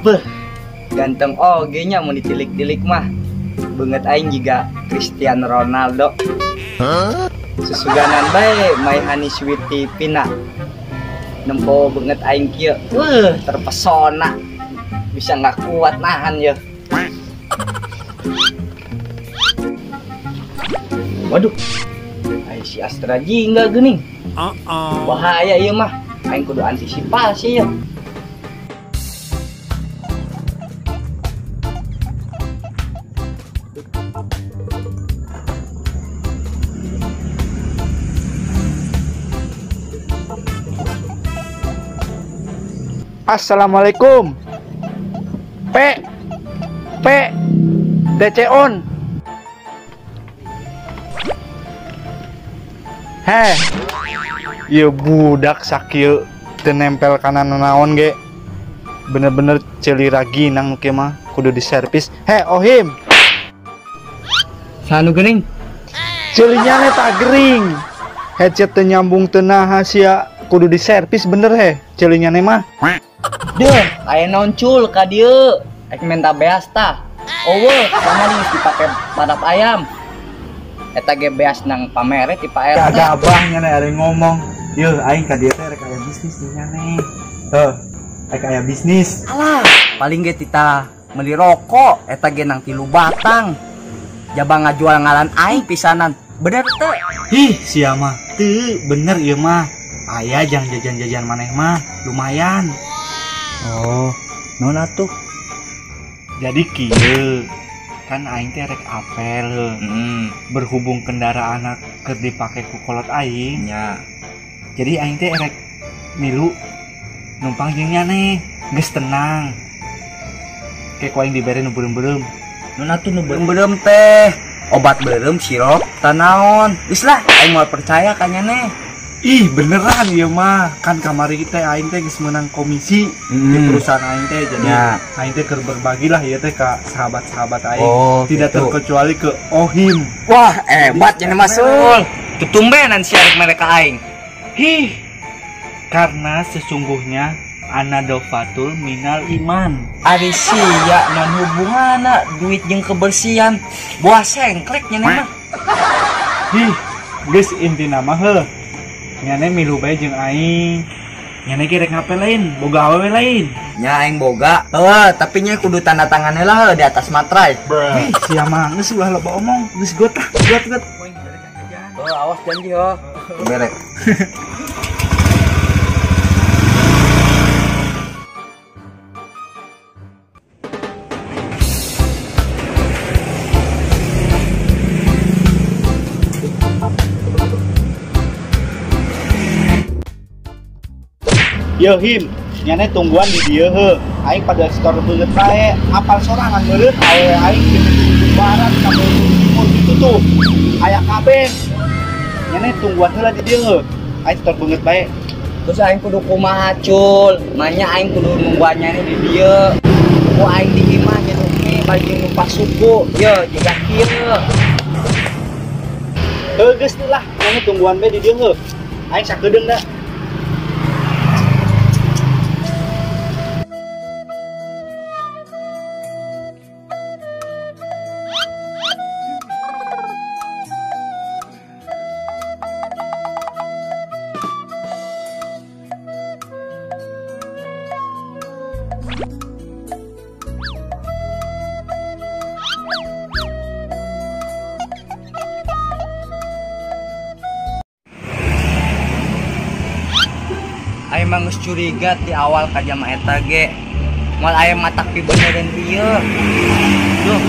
Beh, ganteng oge nya mau ditilik-tilik mah. Banget aing juga Cristiano Ronaldo. Susuganan bae Maihani Sweetie Pina. Nempo banget aing kieu. Terpesona. Bisa nggak kuat nahan ya. Waduh. Ai si Astra jingga geuning. Bahaya ieu mah. Aing kudu antisipasi ya. Assalamualaikum. DC on. Heh. Ieu budak sakieu teu nempel kana naon ge. Bener-bener celira ginang kieu mah kudu diservis. Heh, Ohim. Sanu geuning. Ceulinya eta gering. Headset teu nyambung teu naha sia kudu diservis bener he. Ceulinya mah. Deuh, aya noncul ka dieu. Ek menta beas tah. Eueuh, kamari geus dipake padap ayam. Eta ge beas nang pamere ti Pak RT. Gabahnya nih ada ngomong. Yeuh, aing ka dieu teh rek aya bisnis nya nih. Heuh, rek aya bisnis. Alah, paling ge tita meuli rokok eta ge nang 3 batang. Jaba ngajual ngalan aing pisanan. Bener teu? Ih, sia mah teu bener ieu mah. Aya jang jajan-jajan maneh mah lumayan. Oh, non atuh. Jadi kieu kan aing teh rek apel berhubung kendaraan keur dipake ku kolot aing nya. Jadi aing teh rek milu numpang jeung nya nih geus tenang kayak ku aing dibere nu beureum-beureum. Non atuh nu beureum teh obat beureum sirop tanaon. Geus lah aing moal percaya ka nya nih. Ih beneran ieu mah kan kamari teh aing teh geus meunang komisi di perusahaan aing teh jadi ya. Aing teh keur berbagi lah ieu teh ka sahabat-sahabat aing tidak gitu. terkecuali ke Ohim. Wah hebat nya masul. Ketumbenan si arek mereka aing. Hih karena sesungguhnya anadofatul minal iman. Ari sia non hubunganna duit jeung kebersihan buah sengklek nya mah. Hih geus intina mah heuh nyane milu bae jeung aing. Nyane ge rek ngapelein, boga awewe lain. Nya aing boga. Tapi nya kudu tanda tangan heula di atas materai. Sia mah geus ulah loba omong, geus got. Awas janji ho. Berek. Yo Him, nyane tungguan di dieu heuh. Aing pada store beungeut bae, apal sorangan meureun awewe aing di barat sampai timur gitu tuh. Aya kabeh. Nyane tungguan heula di dieu heuh. Aing store beungeut bae. Terus aing kudu kumaha cul? Manya aing kudu nungguannya di dieu. Ku aing di imah gitu nih bagi numpak suku. Yo juga kieu. Heuh geus lah, nyane tungguan bae di dieu heuh. Aing sakedeung da. Aing mah geus curiga ti awal ka jama eta ge. Moal aya matak pibenereun dieu. Duh,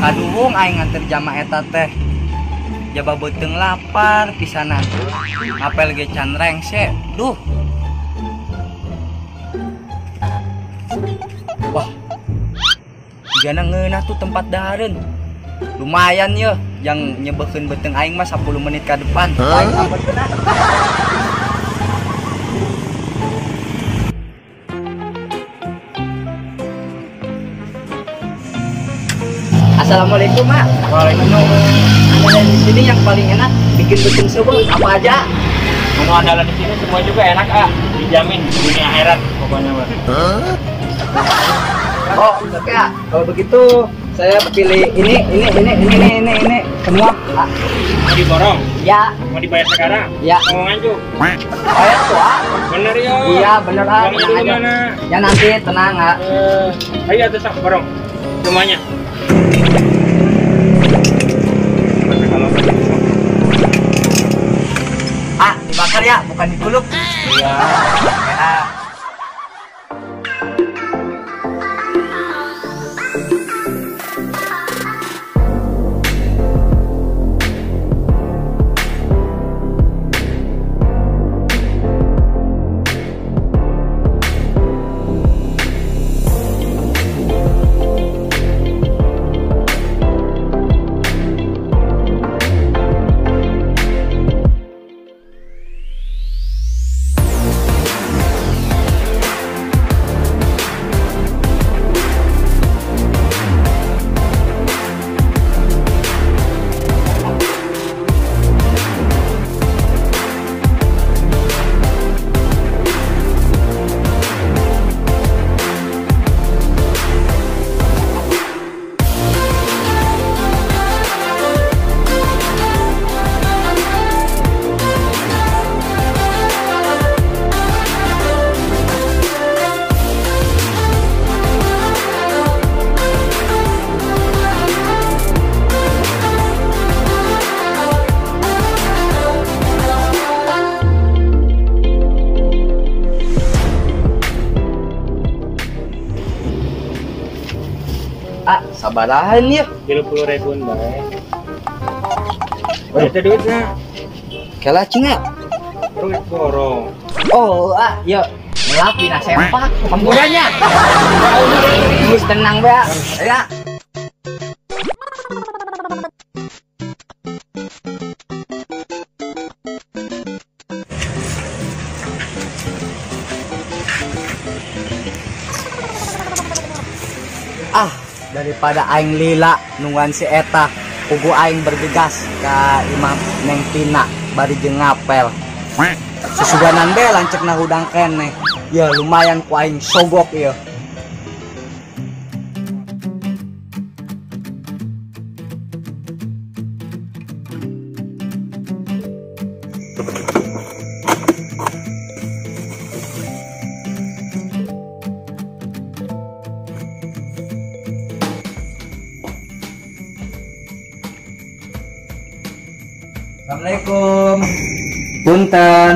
kaduhung aing nganter jama eta teh. Jaba beuteung lapar pisanan. Apel ge can rengse. Duh. Wah. Jana ngeunah tuh tempat dahareun. Lumayan ya, yang nyebeukeun beuteung aing mah 10 menit ke depan. Aing sampai kena. Assalamualaikum, Mak. Waalaikumsalam. Andalan di sini yang paling enak bikin beuteung seubeuh apa aja? Menu andalan di sini semua juga enak, dijamin dunia akhirat pokoknya, Mas. Oh, oke ya. Kalau begitu saya pilih ini semua. Ah, Mau diborong? ya, Mau dibayar sekarang? ya. Mau nganjuk? Bayar tuh, ah. Bener yo. Iya, bener ah. Uangnya dulu Tenang aja. mana? Ya nanti tenang ah. Ayo tuh sak borong. Semuanya. Kalau Ah, dibakar ya, bukan dikuluk. iya. Ya. Ah, sabarahan ya. 30.000 baik. Ada duitnya. Kela cinga. Duit borong. Oh, ah, yuk. Ngelapi na sempak pemburannya. Terus tenang be. Ya. Ah, daripada aing lila nungguan si eta, kugu aing bergegas ka Imam Neng Tina bari jeung ngapel. Susuganan be lancek na hudang kene. Ya lumayan ku aing sogok ya. Assalamualaikum. Punten.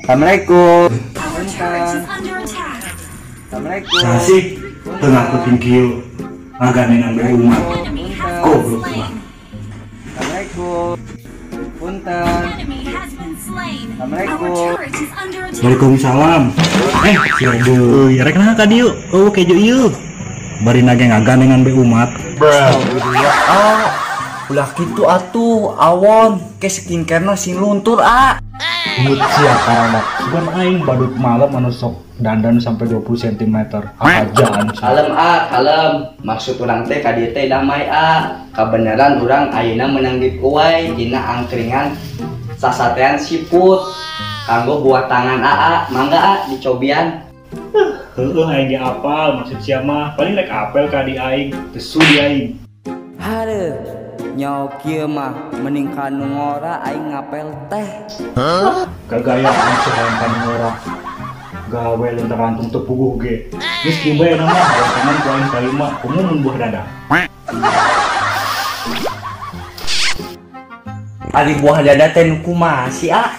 Assalamualaikum. Punten. Assalamualaikum. Asik, tengah puting kieu ngaganenan be umat. Goblok mah. Assalamualaikum. Punten. Assalamualaikum. Waalaikumsalam. Si Edo. Rek nah ka dieu. Oh, keju ieu. Bari nage ngaganenan be umat. Ah, ulah gitu atuh awon ke skincare sing luntur ah. Mut sia karana sugan aing badut malam anu sok dandan sampai 20 cm. Ajaan. Kalem ah, kalem. Maksud urang teh ka dieu teh damai ah. Kabeneran urang ayeuna meunang giveaway dina angkringan sasatean siput kanggo buat tangan AA. Mangga ah dicobian. Heueuh aing ge apal maksud sia mah paling rek apel ka di aing, teu sudi aing. Hareuh nyawa kieu mah mending kanu ngora aing ngapel teh. Kagayaan sehan kan ora. Gawe lenterantung teu puguh ge. Geus kieu bae na mah tangan ku aing kalima kumu mun buah dada. Ari buah dada teh nu kumaha sih ah?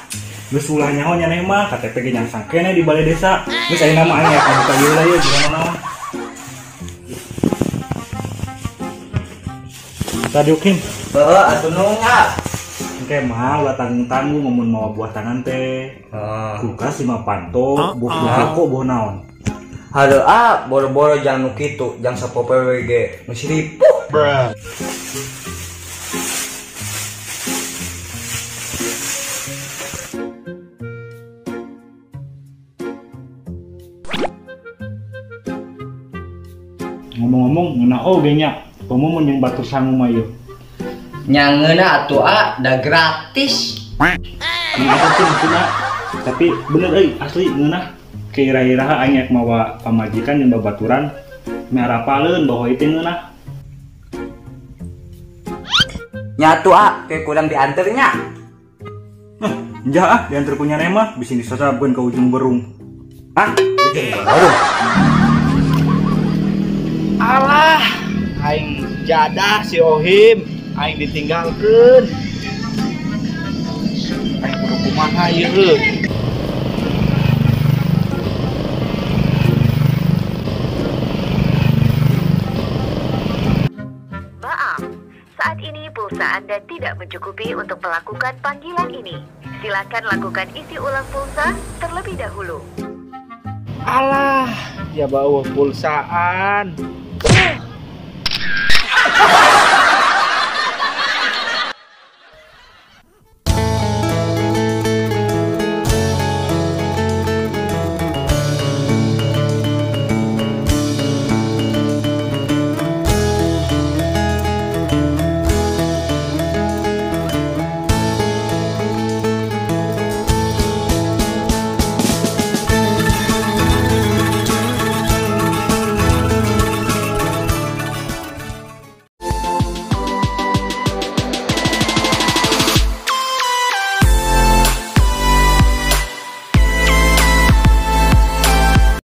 Geus ulah nyaho nyaneh mah KTP ge nyangsang kene di balai desa. Geus ayeuna mah aing aya buka ieu lah ye gimana naon. Tadi Kim, Heeh, atuh nunga. engke mah ulah tanggung-tanggung mun mawa buah tangan teh. Kulkas 5 panto, buah kok buah naon. Hareuh ah, boro-boro jang nu kitu, jang sapope we ge nu siripuh. Ngomong-ngomong ngeuna oge nya, pemumun jeung batur sangu mah ieu. Nyangeuna atuh ah, da gratis. Ini apa sih maksudnya? Tapi bener euy, asli ngeunah. Kira-kira aing ek mawa pamajikan jeung babaturan merapaleun bahwa itu ngeunah. Nyatu kayak kurang dianternya. Enjah diantar punya mah bisa disasabkeun ke ujung berung. Ujung berung. Alah, aing jadah si Ohim, aing ditinggalkeun. Aing kudu kumaha ieu? Maaf, saat ini pulsa Anda tidak mencukupi untuk melakukan panggilan ini. Silakan lakukan isi ulang pulsa terlebih dahulu. Alah, ya bawa pulsaan.